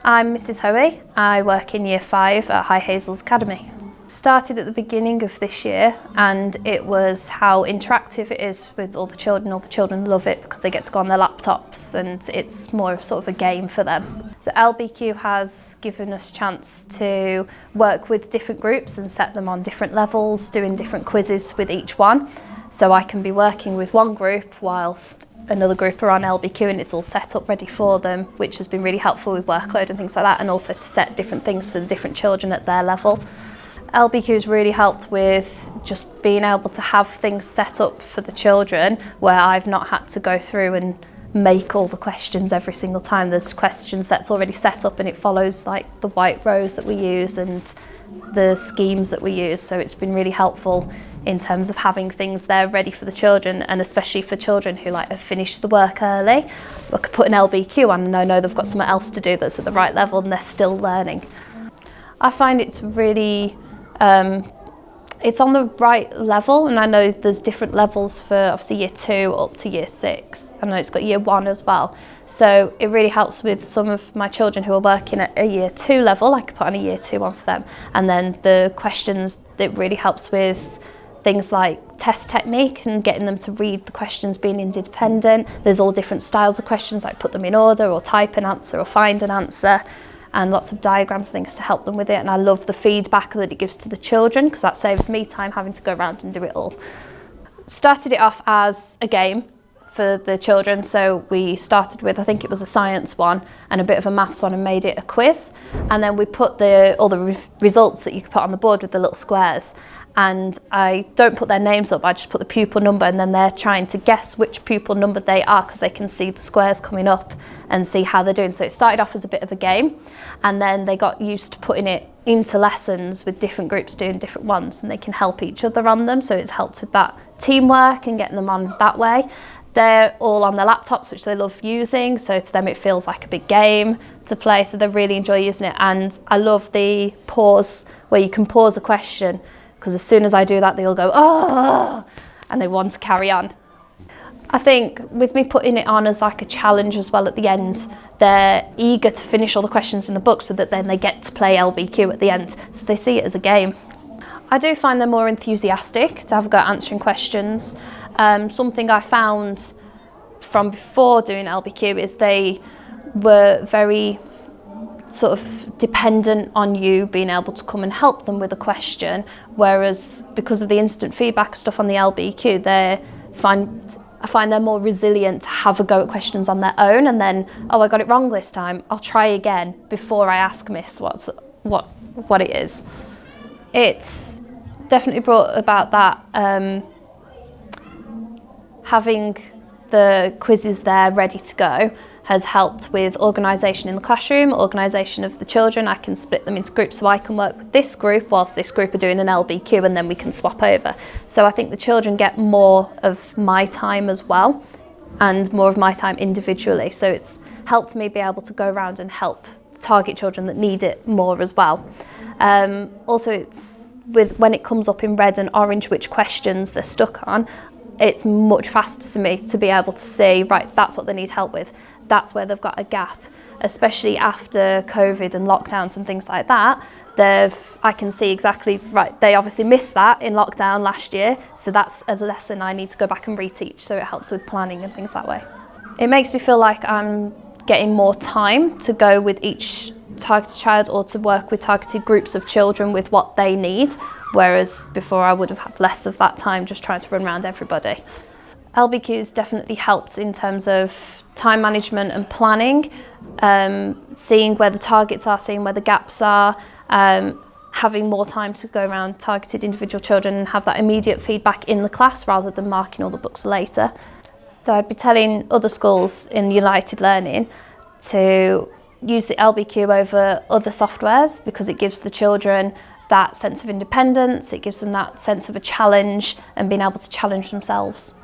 I'm Mrs. Hoey. I work in Year 5 at High Hazels Academy. Started at the beginning of this year, and it was how interactive it is with all the children. All the children love it because they get to go on their laptops and it's more of sort of a game for them. The LBQ has given us a chance to work with different groups and set them on different levels, doing different quizzes with each one. So I can be working with one group whilst another group are on LBQ, and it's all set up ready for them, which has been really helpful with workload and things like that, and also to set different things for the different children at their level. LBQ has really helped with just being able to have things set up for the children where I've not had to go through and make all the questions every single time. There's question sets already set up and it follows like the white rows that we use and the schemes that we use, so it's been really helpful in terms of having things there ready for the children, and especially for children who like have finished the work early. I could put an LBQ on and I know they've got something else to do that's at the right level and they're still learning. I find it's really, it's on the right level, and I know there's different levels for obviously Year 2 up to Year 6. I know it's got Year 1 as well. So it really helps with some of my children who are working at a Year 2 level. I could put on a Year 2 one for them. And then the questions, it really helps with things like test technique and getting them to read the questions, being independent. There's all different styles of questions, like put them in order or type an answer or find an answer, and lots of diagrams, things to help them with it. And I love the feedback that it gives to the children because that saves me time having to go around and do it all. Started it off as a game for the children, so we started with, I think it was a science one and a bit of a maths one, and made it a quiz, and then we put all the results that you could put on the board with the little squares. And I don't put their names up, I just put the pupil number, and then they're trying to guess which pupil number they are because they can see the squares coming up and see how they're doing. So it started off as a bit of a game, and then they got used to putting it into lessons with different groups doing different ones, and they can help each other on them. So it's helped with that teamwork and getting them on that way. They're all on their laptops, which they love using, so to them it feels like a big game to play, so they really enjoy using it. And I love the pause, where you can pause a question, because as soon as I do that, they'll go, oh, and they want to carry on. I think with me putting it on as like a challenge as well at the end, they're eager to finish all the questions in the book so that then they get to play LBQ at the end, so they see it as a game. I do find them more enthusiastic to have a go at answering questions. Something I found from before doing LBQ is they were very sort of dependent on you being able to come and help them with a question, whereas because of the instant feedback stuff on the LBQ, I find they're more resilient to have a go at questions on their own, and then, oh, I got it wrong this time, I'll try again before I ask Miss what it is. It's definitely brought about that, having the quizzes there ready to go has helped with organisation in the classroom, organisation of the children. I can split them into groups, so I can work with this group whilst this group are doing an LBQ, and then we can swap over. So I think the children get more of my time as well, and more of my time individually. So it's helped me be able to go around and help target children that need it more as well. Also, it's when it comes up in red and orange which questions they're stuck on, it's much faster to me to be able to see, right, that's what they need help with. That's where they've got a gap, especially after COVID and lockdowns and things like that. I can see exactly, right, they obviously missed that in lockdown last year, so that's a lesson I need to go back and reteach, so it helps with planning and things that way. It makes me feel like I'm getting more time to go with each targeted child or to work with targeted groups of children with what they need, whereas before I would have had less of that time just trying to run around everybody. LBQ's definitely helped in terms of time management and planning, seeing where the targets are, seeing where the gaps are, having more time to go around targeted individual children and have that immediate feedback in the class rather than marking all the books later. So I'd be telling other schools in United Learning to use the LBQ over other softwares because it gives the children that sense of independence, it gives them that sense of a challenge and being able to challenge themselves.